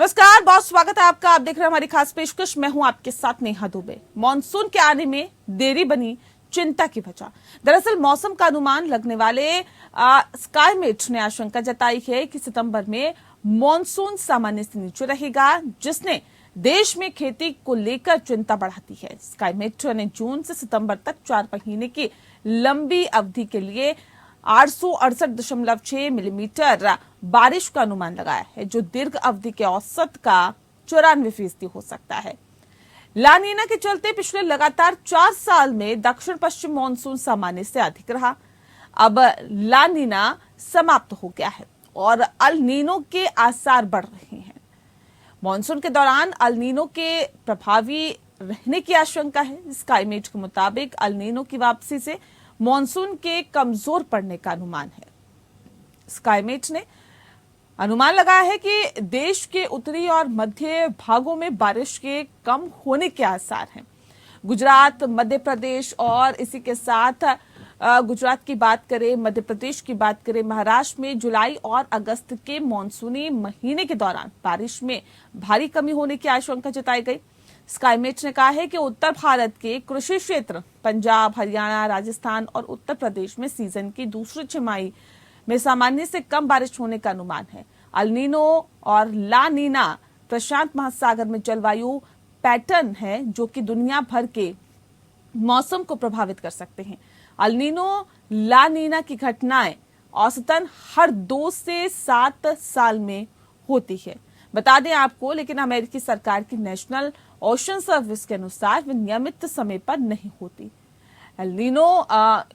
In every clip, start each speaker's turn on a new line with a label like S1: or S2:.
S1: नमस्कार, बहुत स्वागत है आपका। आप देख रहे हैं हमारी खास पेशकश। मैं हूं आपके साथ नेहा दुबे। मॉनसून के आने में देरी बनी चिंता की वजह। दरअसल मौसम का अनुमान लगने वाले स्काईमेट ने आशंका जताई है कि सितंबर में मॉनसून सामान्य से नीचे रहेगा, जिसने देश में खेती को लेकर चिंता बढ़ाती है। स्काईमेट ने जून से सितंबर तक 4 महीने की लंबी अवधि के लिए 868.6 मिलीमीटर बारिश का अनुमान लगाया है, जो दीर्घ अवधि के औसत का 94% हो सकता है। लानीना के चलते पिछले लगातार 4 साल में दक्षिण पश्चिम मानसून सामान्य से अधिक रहा। अब लानीना समाप्त हो गया है और अल नीनो के आसार बढ़ रहे हैं। मानसून के दौरान अल नीनो के प्रभावी रहने की आशंका है। स्काईमेट के मुताबिक अल नीनो की वापसी से मानसून के कमजोर पड़ने का अनुमान है। स्काईमेट ने अनुमान लगाया है कि देश के उत्तरी और मध्य भागों में बारिश के कम होने के आसार हैं। गुजरात, मध्य प्रदेश और इसी के साथ गुजरात की बात करें, मध्य प्रदेश की बात करें, महाराष्ट्र में जुलाई और अगस्त के मानसूनी महीने के दौरान बारिश में भारी कमी होने की आशंका जताई गई। स्काईमेट ने कहा है कि उत्तर भारत के कृषि क्षेत्र पंजाब, हरियाणा, राजस्थान और उत्तर प्रदेश में सीजन की दूसरी छमाही में सामान्य से कम बारिश होने का अनुमान है। अल नीनो और ला नीना प्रशांत महासागर में जलवायु पैटर्न है, जो कि दुनिया भर के मौसम को प्रभावित कर सकते हैं। अल नीनो, ला नीना की घटनाएं औसतन हर 2 से 7 साल में होती है। बता दें आपको, लेकिन अमेरिकी सरकार की नेशनल ओशन सर्विस के अनुसार वे नियमित समय पर नहीं होती। एल नीनो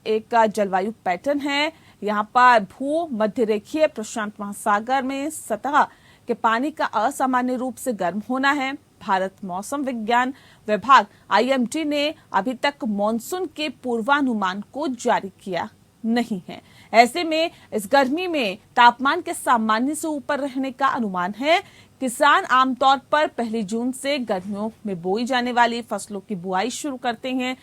S1: एक जलवायु पैटर्न है। यहाँ पर भू मध्य रेखीय प्रशांत महासागर में सतह के पानी का असामान्य रूप से गर्म होना है। भारत मौसम विज्ञान विभाग IMD ने अभी तक मॉनसून के पूर्वानुमान को जारी किया नहीं है। ऐसे में इस गर्मी में तापमान के सामान्य से ऊपर रहने का अनुमान है। किसान आमतौर पर 1 जून से गर्मियों में बोई जाने वाली फसलों की बुआई शुरू करते हैं।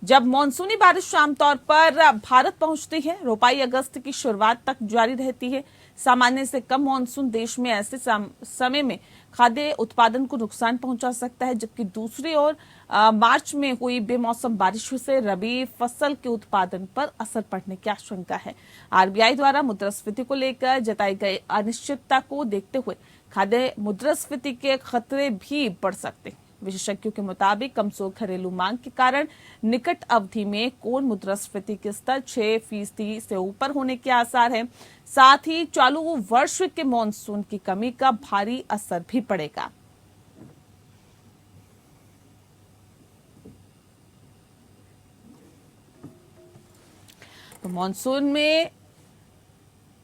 S1: जब मानसूनी बारिश आमतौर पर भारत पहुंचती है, रोपाई अगस्त की शुरुआत तक जारी रहती है। सामान्य से कम मानसून देश में ऐसे समय में खाद्य उत्पादन को नुकसान पहुंचा सकता है, जबकि दूसरी ओर मार्च में हुई बेमौसम बारिश से रबी फसल के उत्पादन पर असर पड़ने की आशंका है। RBI द्वारा मुद्रास्फीति को लेकर जताई गई अनिश्चितता को देखते हुए खाद्य मुद्रास्फीति के खतरे भी बढ़ सकते हैं। विशेषज्ञों के मुताबिक कमजोर घरेलू मांग के कारण निकट अवधि में कोर मुद्रास्फीति के स्तर 6% से ऊपर होने के आसार है। साथ ही चालू वर्ष के मानसून की कमी का भारी असर भी पड़ेगा। तो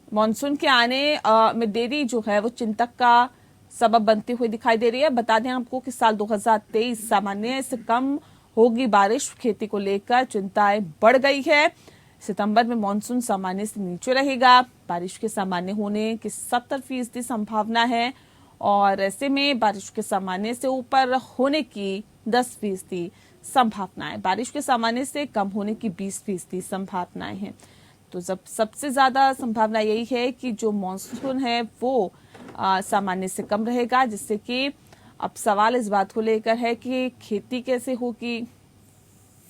S1: मानसून के आने में देरी जो है वो चिंतक का सबब बनती हुई दिखाई दे रही है। बता दें आपको कि साल 2023 सामान्य से कम होगी बारिश। खेती को लेकर चिंताएं बढ़ गई है। सितंबर में मानसून सामान्य से नीचे रहेगा। बारिश के सामान्य होने की 70% संभावना है और ऐसे में बारिश के सामान्य से ऊपर होने की 10% संभावना है। बारिश के सामान्य से कम होने की 20% संभावनाएं हैं। तो जब सबसे ज्यादा संभावना यही है कि जो मानसून है वो सामान्य से कम रहेगा, जिससे कि अब सवाल इस बात को लेकर है कि खेती कैसे होगी।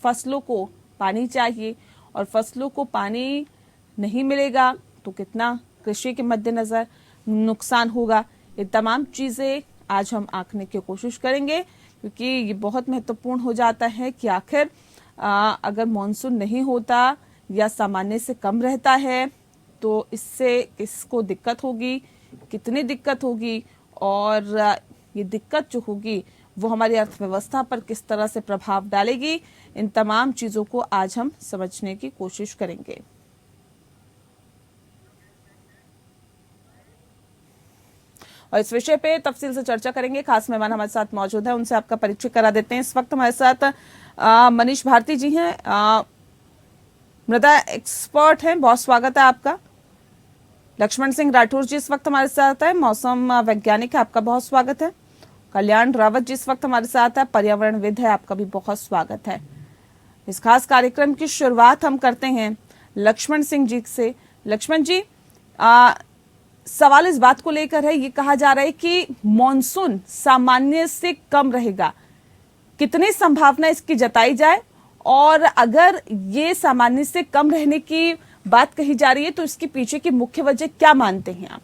S1: फसलों को पानी चाहिए और फसलों को पानी नहीं मिलेगा तो कितना कृषि के मद्देनजर नुकसान होगा। ये तमाम चीजें आज हम आंकने की कोशिश करेंगे, क्योंकि ये बहुत महत्वपूर्ण हो जाता है कि आखिर अगर मानसून नहीं होता या सामान्य से कम रहता है तो इससे किसको दिक्कत होगी, कितनी दिक्कत होगी और ये दिक्कत जो होगी वो हमारी अर्थव्यवस्था पर किस तरह से प्रभाव डालेगी। इन तमाम चीजों को आज हम समझने की कोशिश करेंगे। और इस विषय पे तफसील से चर्चा करेंगे। खास मेहमान हमारे साथ मौजूद है, उनसे आपका परिचय करा देते हैं। इस वक्त हमारे साथ मनीष भारती जी हैं, मृदा एक्सपर्ट हैं, बहुत स्वागत है आपका। लक्ष्मण सिंह राठौर जी इस वक्त हमारे साथ है, मौसम वैज्ञानिक है, आपका बहुत स्वागत है। कल्याण रावत जी इस वक्त हमारे साथ है, पर्यावरणविद है, आपका भी बहुत स्वागत है। इस खास कार्यक्रम की शुरुआत हम करते हैं लक्ष्मण सिंह जी से। लक्ष्मण जी, सवाल इस बात को लेकर है, ये कहा जा रहा है कि मॉनसून सामान्य से कम रहेगा। कितनी संभावना इसकी जताई जाए, और अगर ये सामान्य से कम रहने की बात कही जा रही है तो इसके पीछे की मुख्य वजह क्या मानते हैं आप?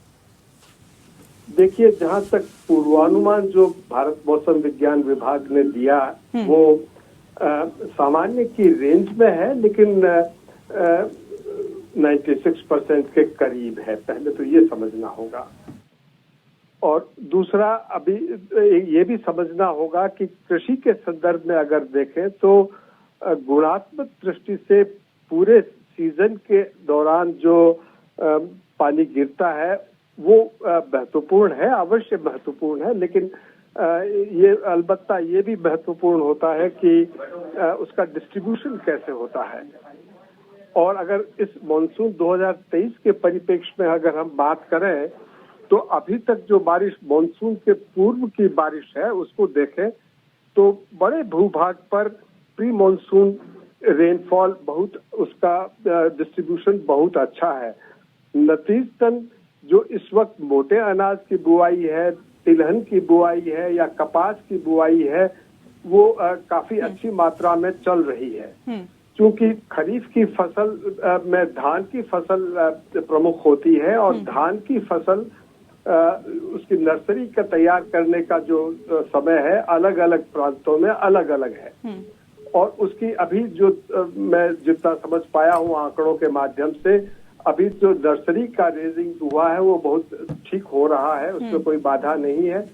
S2: देखिए, जहां तक पूर्वानुमान जो भारत मौसम विज्ञान विभाग ने दिया वो सामान्य की रेंज में है, लेकिन 96% के करीब है। पहले तो ये समझना होगा, और दूसरा अभी ये भी समझना होगा कि कृषि के संदर्भ में अगर देखें तो गुणात्मक दृष्टि से पूरे सीजन के दौरान जो पानी गिरता है वो महत्वपूर्ण है, अवश्य महत्वपूर्ण है, लेकिन ये अलबत्ता ये भी महत्वपूर्ण होता है कि उसका डिस्ट्रीब्यूशन कैसे होता है। और अगर इस मॉनसून 2023 के परिप्रेक्ष्य में अगर हम बात करें तो अभी तक जो बारिश मॉनसून के पूर्व की बारिश है उसको देखें तो बड़े भूभाग पर प्री मॉनसून रेनफॉल बहुत, उसका डिस्ट्रीब्यूशन बहुत अच्छा है। नतीजतन जो इस वक्त मोटे अनाज की बुआई है, तिलहन की बुआई है या कपास की बुआई है, वो काफी अच्छी मात्रा में चल रही है। क्योंकि खरीफ की फसल में धान की फसल प्रमुख होती है, और धान की फसल उसकी नर्सरी का तैयार करने का जो समय है अलग अलग प्रांतों में अलग अलग है। और उसकी अभी जो मैं जितना समझ पाया हूँ आंकड़ों के माध्यम से, अभी जो नर्सरी का रेजिंग हुआ है वो बहुत ठीक हो रहा है, उसमें कोई बाधा नहीं है।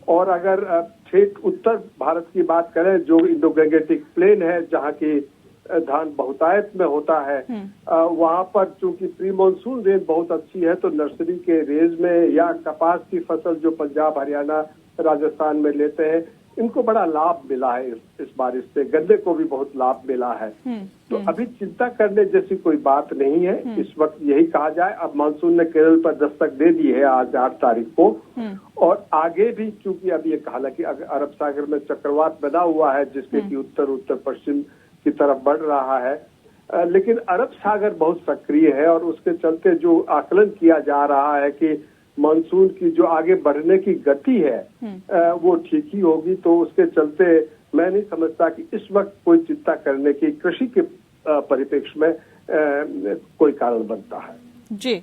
S2: और अगर ठेठ उत्तर भारत की बात करें, जो इंडो गंगेटिक प्लेन है जहाँ की धान बहुतायत में होता है, वहां पर चूंकि प्री मानसून रेंज बहुत अच्छी है तो नर्सरी के रेंज में या कपास की फसल जो पंजाब हरियाणा राजस्थान में लेते हैं, इनको बड़ा लाभ मिला है इस बारिश से। गन्ने को भी बहुत लाभ मिला है। तो अभी चिंता करने जैसी कोई बात नहीं है। इस वक्त यही कहा जाए, अब मानसून ने केरल पर दस्तक दे दी है आज 8 तारीख को, और आगे भी चूंकि अब ये हालांकि अरब सागर में चक्रवात बना हुआ है जिसके कि उत्तर पश्चिम की तरफ बढ़ रहा है, लेकिन अरब सागर बहुत सक्रिय है और उसके चलते जो आकलन किया जा रहा है कि मानसून की जो आगे बढ़ने की गति है वो ठीक ही होगी। तो उसके चलते मैं नहीं समझता कि इस वक्त कोई चिंता करने की कृषि के परिप्रेक्ष्य में कोई कारण बनता है।
S1: जी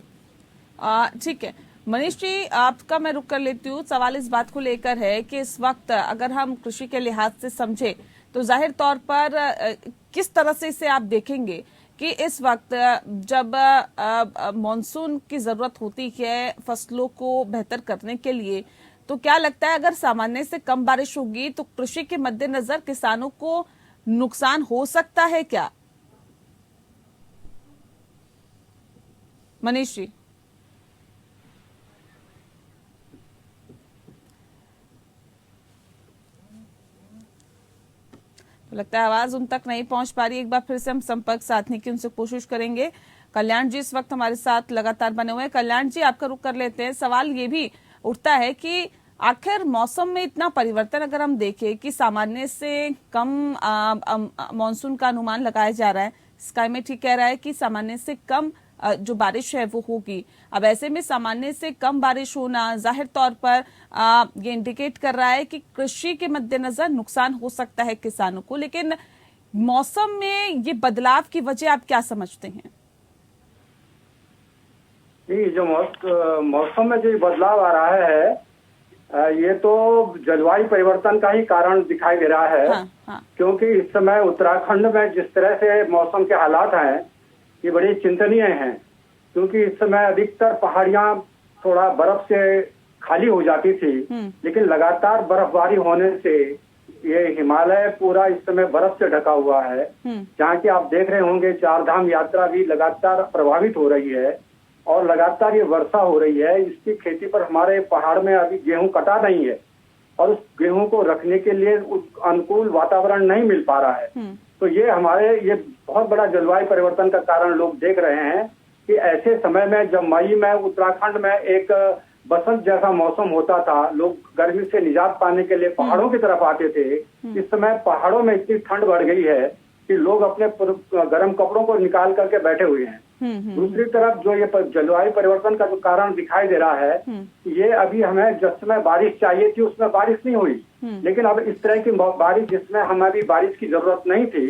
S1: ठीक है मनीष जी, आपका मैं रुक कर लेती हूँ। सवाल इस बात को लेकर है कि इस वक्त अगर हम कृषि के लिहाज से समझे तो जाहिर तौर पर किस तरह से इसे आप देखेंगे कि इस वक्त जब मॉनसून की जरूरत होती है फसलों को बेहतर करने के लिए, तो क्या लगता है अगर सामान्य से कम बारिश होगी तो कृषि के मद्देनजर किसानों को नुकसान हो सकता है क्या? मनीष जी, तो लगता है आवाज उन तक नहीं पहुंच पा रही। एक बार फिर से हम संपर्क साधने की उनसे कोशिश करेंगे। कल्याण जी इस वक्त हमारे साथ लगातार बने हुए हैं। कल्याण जी, आपका रुख कर लेते हैं। सवाल ये भी उठता है कि आखिर मौसम में इतना परिवर्तन अगर हम देखें कि सामान्य से कम मॉनसून का अनुमान लगाया जा रहा है, स्काई में ठीक कह रहा है कि सामान्य से कम जो बारिश है वो होगी। अब ऐसे में सामान्य से कम बारिश होना जाहिर तौर पर ये इंडिकेट कर रहा है कि कृषि के मद्देनजर नुकसान हो सकता है किसानों को, लेकिन मौसम में ये बदलाव की वजह आप क्या समझते हैं?
S3: नहीं, जो मौसम में जो बदलाव आ रहा है ये तो जलवायु परिवर्तन का ही कारण दिखाई दे रहा है। हाँ। क्योंकि इस समय उत्तराखंड में जिस तरह से मौसम के हालात हैं ये बड़ी चिंतनीय हैं, क्योंकि इस समय अधिकतर पहाड़ियां थोड़ा बर्फ से खाली हो जाती थी, लेकिन लगातार बर्फबारी होने से ये हिमालय पूरा इस समय बर्फ से ढका हुआ है। जहाँ की आप देख रहे होंगे 4 धाम यात्रा भी लगातार प्रभावित हो रही है और लगातार ये वर्षा हो रही है। इसकी खेती पर हमारे पहाड़ में अभी गेहूं कटा नहीं है और उस गेहूं को रखने के लिए अनुकूल वातावरण नहीं मिल पा रहा है। तो ये बहुत बड़ा जलवायु परिवर्तन का कारण लोग देख रहे हैं कि ऐसे समय में जब मई में उत्तराखंड में एक बसंत जैसा मौसम होता था, लोग गर्मी से निजात पाने के लिए पहाड़ों की तरफ आते थे। इस समय पहाड़ों में इतनी ठंड बढ़ गई है कि लोग अपने गर्म कपड़ों को निकाल करके बैठे हुए हैं। दूसरी तरफ जो ये जलवायु परिवर्तन का जो कारण दिखाई दे रहा है, ये अभी हमें जिस समय बारिश चाहिए थी उसमें बारिश नहीं हुई, लेकिन अब इस तरह की बारिश जिसमें हमें अभी बारिश की जरूरत नहीं थी,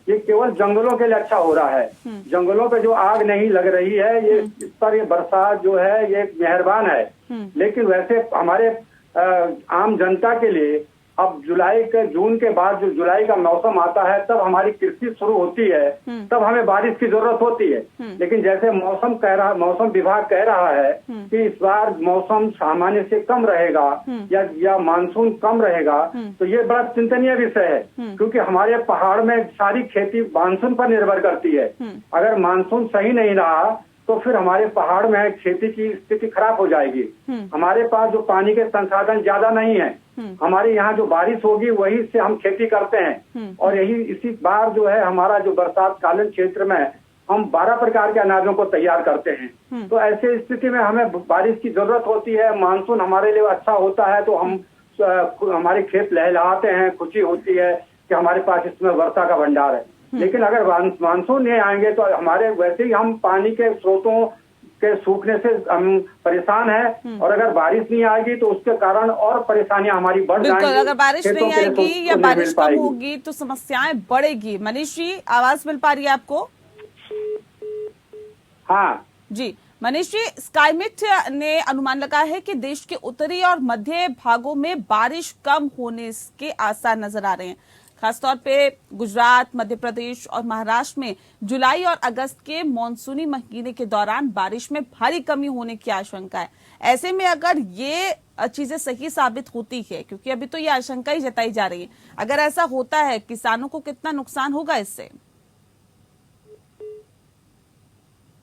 S3: ये केवल जंगलों के लिए अच्छा हो रहा है। जंगलों पे जो आग नहीं लग रही है, ये इस पर ये बरसात जो है ये मेहरबान है, लेकिन वैसे हमारे आम जनता के लिए अब जून के बाद जो जुलाई का मौसम आता है, तब हमारी कृषि शुरू होती है, तब हमें बारिश की जरूरत होती है। लेकिन जैसे मौसम विभाग कह रहा है कि इस बार मौसम सामान्य से कम रहेगा या मानसून कम रहेगा, तो ये बड़ा चिंतनीय विषय है, क्योंकि हमारे पहाड़ में सारी खेती मानसून पर निर्भर करती है। अगर मानसून सही नहीं रहा तो फिर हमारे पहाड़ में खेती की स्थिति खराब हो जाएगी। हमारे पास जो पानी के संसाधन ज्यादा नहीं है, हमारे यहाँ जो बारिश होगी वही से हम खेती करते हैं, और इसी बार जो है हमारा जो बरसात कालीन क्षेत्र में हम 12 प्रकार के अनाजों को तैयार करते हैं। तो ऐसे स्थिति में हमें बारिश की जरूरत होती है। मानसून हमारे लिए अच्छा होता है तो हम हमारे खेत लहलहाते हैं, खुशी होती है कि हमारे पास इसमें वर्षा का भंडार है। लेकिन अगर मानसून नहीं आएंगे तो हमारे वैसे ही हम पानी के स्रोतों के सूखने से हम परेशान हैं, और अगर बारिश नहीं आएगी तो उसके कारण और परेशानियां हमारी बढ़ जाएंगी।
S1: अगर बारिश नहीं आएगी या बारिश कम होगी तो समस्याएं बढ़ेगी। मनीष जी, आवाज मिल पा रही है आपको?
S3: हाँ
S1: जी मनीष जी, स्काईमेट ने अनुमान लगाया है कि देश के उत्तरी और मध्य भागों में बारिश कम होने के आसार नजर आ रहे हैं। खासतौर पे गुजरात, मध्य प्रदेश और महाराष्ट्र में जुलाई और अगस्त के मॉनसूनी महीने के दौरान बारिश में भारी कमी होने की आशंका है। ऐसे में अगर ये चीजें सही साबित होती है, क्योंकि अभी तो ये आशंका ही जताई जा रही है, अगर ऐसा होता है किसानों को कितना नुकसान होगा इससे?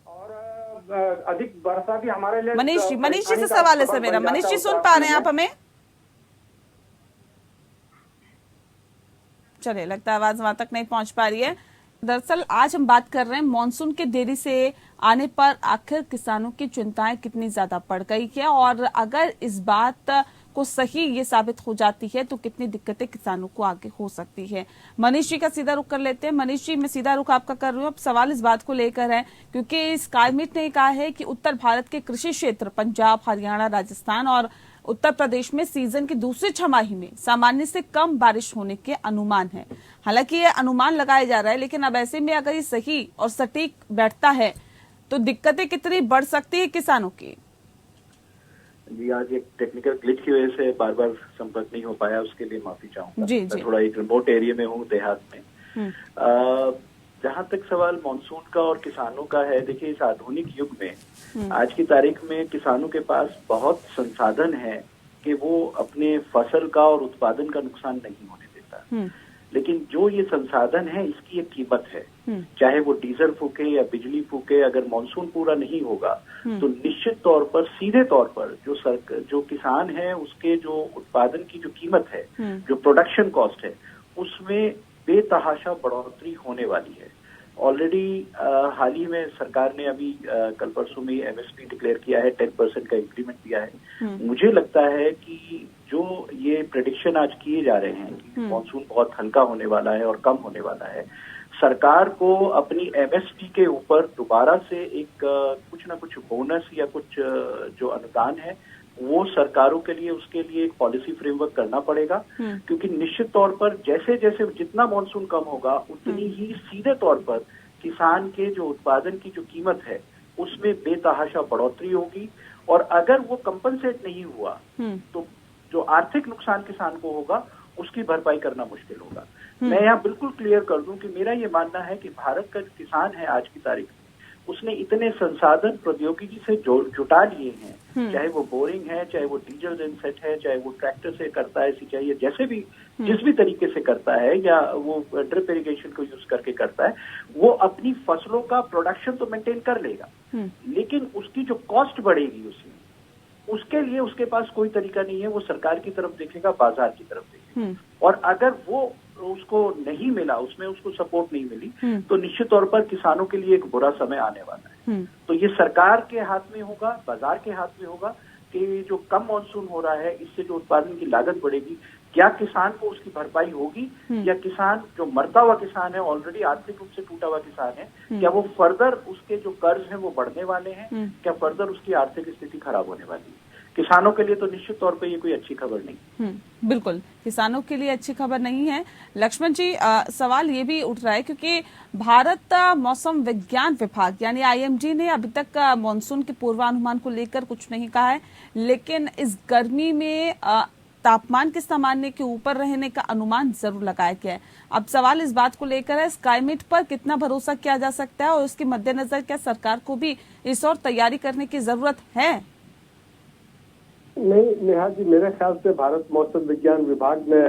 S3: और अधिक वर्षा भी हमारे लिए।
S1: मनीष जी से सवाल है सर मेरा। मनीष जी सुन पा रहे हैं आप हमें? चलिए, लगता है आवाज वहां तक नहीं पहुंच पा रही है। दरअसल आज हम बात कर रहे हैं मॉनसून के देरी से आने पर आखिर किसानों की चिंताएं कितनी ज्यादा बढ़ गई है, और अगर इस बात को सही ये साबित हो जाती है तो कितनी दिक्कतें किसानों को आगे हो सकती है। मनीष जी का सीधा रुख कर लेते हैं। मनीष जी, मैं सीधा रुख आपका कर रही हूँ। अब सवाल इस बात को लेकर है क्योंकि स्काईमेट ने कहा है कि उत्तर भारत के कृषि क्षेत्र पंजाब, हरियाणा, राजस्थान और उत्तर प्रदेश में सीजन की दूसरी छमाही में सामान्य से कम बारिश होने के अनुमान है। हालांकि ये अनुमान लगाया जा रहा है, लेकिन अब ऐसे में अगर ये सही और सटीक बैठता है तो दिक्कतें कितनी बढ़ सकती है किसानों की?
S4: जी, आज एक टेक्निकल ग्लिच की वजह से बार बार संपर्क नहीं हो पाया, उसके लिए माफी चाहूंगा। मैं थोड़ा एक रिमोट एरिया में हूँ, देहात में। जहां तक सवाल मानसून का और किसानों का है, देखिए इस आधुनिक युग में आज की तारीख में किसानों के पास बहुत संसाधन है कि वो अपने फसल का और उत्पादन का नुकसान नहीं होने देता। लेकिन जो ये संसाधन है इसकी एक कीमत है, चाहे वो डीजल फूके या बिजली फूके। अगर मानसून पूरा नहीं होगा तो निश्चित तौर पर, सीधे तौर पर जो किसान है उसके जो उत्पादन की जो कीमत है, जो प्रोडक्शन कॉस्ट है, उसमें बेतहाशा बढ़ोतरी होने वाली है। ऑलरेडी हाल ही में सरकार ने अभी कल परसों में एमएसपी डिक्लेयर किया है, 10% का इंक्रीमेंट दिया है। मुझे लगता है कि जो ये प्रेडिक्शन आज किए जा रहे हैं कि मानसून बहुत हल्का होने वाला है और कम होने वाला है, सरकार को अपनी एमएसपी के ऊपर दोबारा से एक कुछ ना कुछ बोनस या कुछ जो अनुदान है वो सरकारों के लिए, उसके लिए एक पॉलिसी फ्रेमवर्क करना पड़ेगा। क्योंकि निश्चित तौर पर जैसे जैसे जितना मानसून कम होगा उतनी ही सीधे तौर पर किसान के जो उत्पादन की जो कीमत है उसमें बेतहाशा बढ़ोतरी होगी, और अगर वो कंपनसेट नहीं हुआ तो जो आर्थिक नुकसान किसान को होगा उसकी भरपाई करना मुश्किल होगा। मैं यहाँ बिल्कुल क्लियर कर दूं कि मेरा ये मानना है कि भारत का जो किसान है आज की तारीख में, उसने इतने संसाधन प्रौद्योगिकी से जुटा लिए हैं, चाहे वो बोरिंग है, चाहे वो डीजल जेनसेट है, चाहे वो ट्रैक्टर से करता है सिंचाई, या जैसे भी जिस भी तरीके से करता है, या वो ड्रिप इरिगेशन को यूज करके करता है, वो अपनी फसलों का प्रोडक्शन तो मेंटेन कर लेगा, लेकिन उसकी जो कॉस्ट बढ़ेगी उसके लिए उसके पास कोई तरीका नहीं है। वो सरकार की तरफ देखेगा, बाजार की तरफ देखेगा, और अगर वो उसको नहीं मिला, उसमें उसको सपोर्ट नहीं मिली, तो निश्चित तौर पर किसानों के लिए एक बुरा समय आने वाला है। तो ये सरकार के हाथ में होगा, बाजार के हाथ में होगा कि जो कम मानसून हो रहा है इससे जो उत्पादन की लागत बढ़ेगी, क्या किसान को उसकी भरपाई होगी, या किसान जो मरता हुआ किसान है, ऑलरेडी आर्थिक रूप से टूटा हुआ किसान है, क्या वो फर्दर उसके जो कर्ज हैं वो बढ़ने वाले हैं, क्या फर्दर उसकी आर्थिक स्थिति खराब होने वाली है? किसानों के लिए तो निश्चित तौर पे ये कोई अच्छी खबर नहीं।
S1: बिल्कुल किसानों के लिए अच्छी खबर नहीं है। लक्ष्मण जी, सवाल ये भी उठ रहा है क्योंकि भारत मौसम विज्ञान विभाग यानी IMD ने अभी तक मानसून के पूर्वानुमान को लेकर कुछ नहीं कहा है, लेकिन इस गर्मी में तापमान के सामान्य के ऊपर रहने का अनुमान जरूर लगाया गया है। अब सवाल इस बात को लेकर है, स्काईमेट पर कितना भरोसा किया जा सकता है और उसके मद्देनजर क्या सरकार को भी इस और तैयारी करने की जरूरत है?
S2: नहीं नेहा जी, मेरे ख्याल से भारत मौसम विज्ञान विभाग ने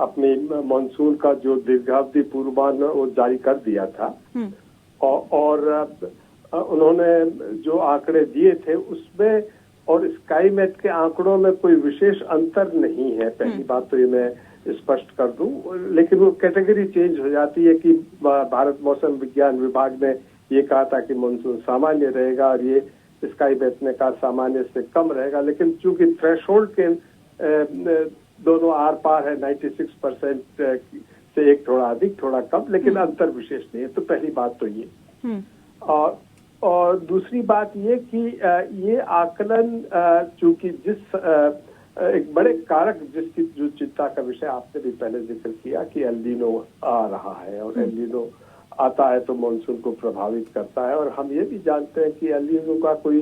S2: अपनी मानसून का जो दीर्घावधि पूर्वानुमान वो जारी कर दिया था और उन्होंने जो आंकड़े दिए थे उसमें और स्काईमेट के आंकड़ों में कोई विशेष अंतर नहीं है। पहली बात तो ये मैं स्पष्ट कर दूं, लेकिन वो कैटेगरी चेंज हो जाती है कि भारत मौसम विज्ञान विभाग ने ये कहा था कि मानसून सामान्य रहेगा और ये स्काईमेट ने कहा सामान्य से कम रहेगा, लेकिन चूंकि थ्रेशोल्ड के दोनों आर पार है 96% से एक थोड़ा अधिक थोड़ा कम, लेकिन अंतर विशेष नहीं है। तो पहली बात तो ये और दूसरी बात ये कि ये आकलन चूंकि जिस एक बड़े कारक जिसकी जो चिंता का विषय आपने भी पहले जिक्र किया कि एल नीनो आ रहा है और एल नीनो आता है तो मानसून को प्रभावित करता है, और हम ये भी जानते हैं कि एल नीनो का कोई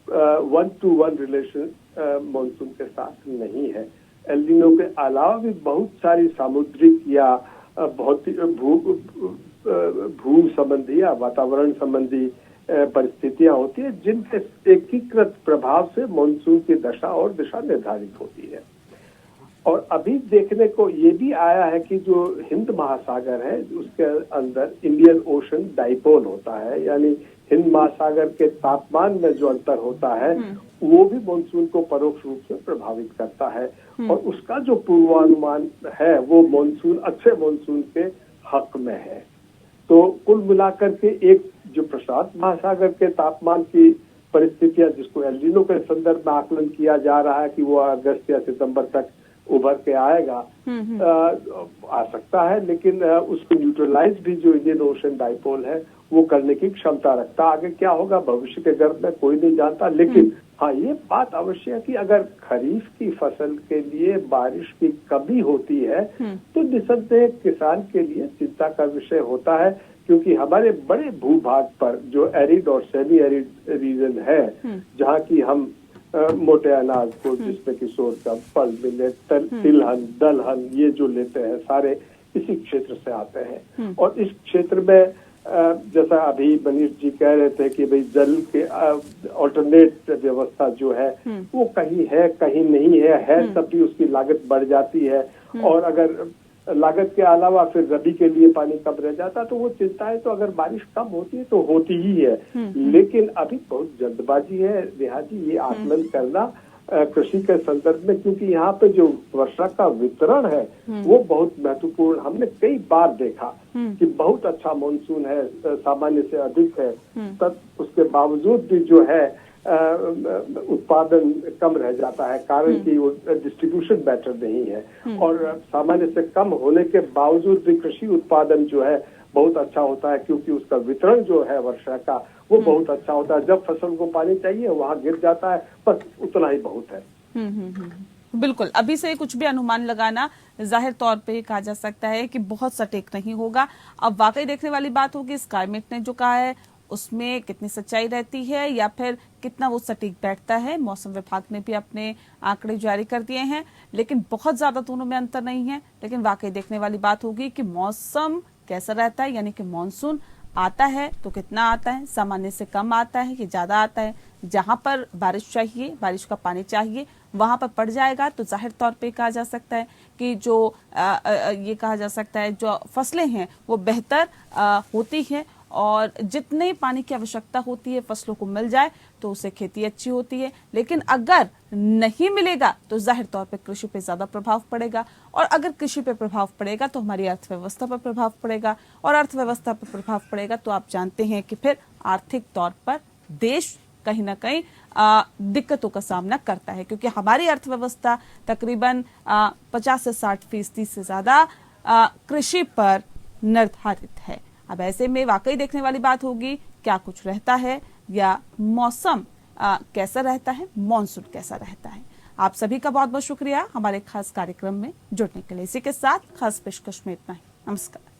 S2: 1-to-1 रिलेशन मानसून के साथ नहीं है। एल नीनो के अलावा भी बहुत सारी सामुद्रिक या भू संबंधी या वातावरण संबंधी परिस्थितियां होती है जिनके एकीकृत प्रभाव से मानसून की दशा और दिशा निर्धारित होती है। और अभी देखने को ये भी आया है कि जो हिंद महासागर है उसके अंदर इंडियन ओशन डाइपोल होता है, यानी हिंद महासागर के तापमान में जो अंतर होता है वो भी मानसून को परोक्ष रूप से प्रभावित करता है, और उसका जो पूर्वानुमान है वो मानसून अच्छे मानसून के हक में है। तो कुल मिलाकर के एक जो प्रशांत महासागर के तापमान की परिस्थितियां जिसको एल नीनो के संदर्भ में आकलन किया जा रहा है कि वो अगस्त या सितंबर तक उभर के आएगा, आ सकता है, लेकिन उसको न्यूट्रलाइज भी जो इंडियन ओशन डाइपोल है वो करने की क्षमता रखता है। आगे क्या होगा भविष्य के गर्भ में कोई नहीं जानता, लेकिन हाँ ये बात अवश्य है कि अगर खरीफ की फसल के लिए बारिश की कमी होती है तो निसंदेह किसान के लिए चिंता का विषय होता है, क्योंकि हमारे बड़े भूभाग पर जो एरिड और सेमी एरिड रीजन है जहाँ की हम मोटे अनाज को जिसमें कि सोरगम, फल, मिलेट, तिलहन, दलहन ये जो लेते हैं सारे इसी क्षेत्र से आते हैं। और इस क्षेत्र में जैसा अभी मनीष जी कह रहे थे कि भाई जल के ऑल्टरनेट व्यवस्था जो है वो कहीं है कहीं नहीं है तब भी उसकी लागत बढ़ जाती है, और अगर लागत के अलावा फिर रबी के लिए पानी कम रह जाता तो वो चिंता है। तो अगर बारिश कम होती है तो होती ही है, लेकिन अभी बहुत जल्दबाजी है नेहा जी ये आकलन करना कृषि के संदर्भ में, क्योंकि यहाँ पे जो वर्षा का वितरण है वो बहुत महत्वपूर्ण। हमने कई बार देखा कि बहुत अच्छा मानसून है, सामान्य से अधिक है, तब उसके बावजूद भी जो है उत्पादन कम रह जाता है, कारण कि वो डिस्ट्रीब्यूशन बेटर नहीं है, और सामान्य से कम होने के बावजूद भी कृषि उत्पादन जो है बहुत अच्छा होता है, क्योंकि उसका वितरण जो है वर्षा का वो बहुत अच्छा होता है। जब फसल को पानी चाहिए वहाँ गिर जाता है, बस उतना ही बहुत है।
S1: बिल्कुल, अभी से कुछ भी अनुमान लगाना जाहिर तौर पे कहा जा सकता है कि बहुत सटीक नहीं होगा। अब वाकई देखने वाली बात होगी स्काईमेट ने जो कहा है उसमें कितनी सच्चाई रहती है या फिर कितना वो सटीक बैठता है। मौसम विभाग ने भी अपने आंकड़े जारी कर दिए हैं, लेकिन बहुत ज्यादा दोनों में अंतर नहीं है। लेकिन वाकई देखने वाली बात होगी कि मौसम कैसा रहता है, यानी कि मानसून आता है तो कितना आता है, सामान्य से कम आता है कि ज्यादा आता है। जहां पर बारिश चाहिए, बारिश का पानी चाहिए, वहां पर पड़ जाएगा तो जाहिर तौर पे कहा जा सकता है कि जो ये कहा जा सकता है जो फसलें हैं वो बेहतर होती है, और जितने पानी की आवश्यकता होती है फसलों को मिल जाए तो उससे खेती अच्छी होती है। लेकिन अगर नहीं मिलेगा तो जाहिर तौर पे कृषि पे ज्यादा प्रभाव पड़ेगा, और अगर कृषि पे प्रभाव पड़ेगा तो हमारी अर्थव्यवस्था पर प्रभाव पड़ेगा, और अर्थव्यवस्था पर प्रभाव पड़ेगा तो आप जानते हैं कि फिर आर्थिक तौर पर देश कहीं ना कहीं दिक्कतों का सामना करता है, क्योंकि हमारी अर्थव्यवस्था तकरीबन 50 से 60% से ज्यादा कृषि पर निर्धारित है। अब ऐसे में वाकई देखने वाली बात होगी क्या कुछ रहता है, या मौसम कैसा रहता है, मॉनसून कैसा रहता है। आप सभी का बहुत बहुत शुक्रिया हमारे खास कार्यक्रम में जुड़ने के लिए। इसी के साथ खास पेशकश में इतना ही। नमस्कार।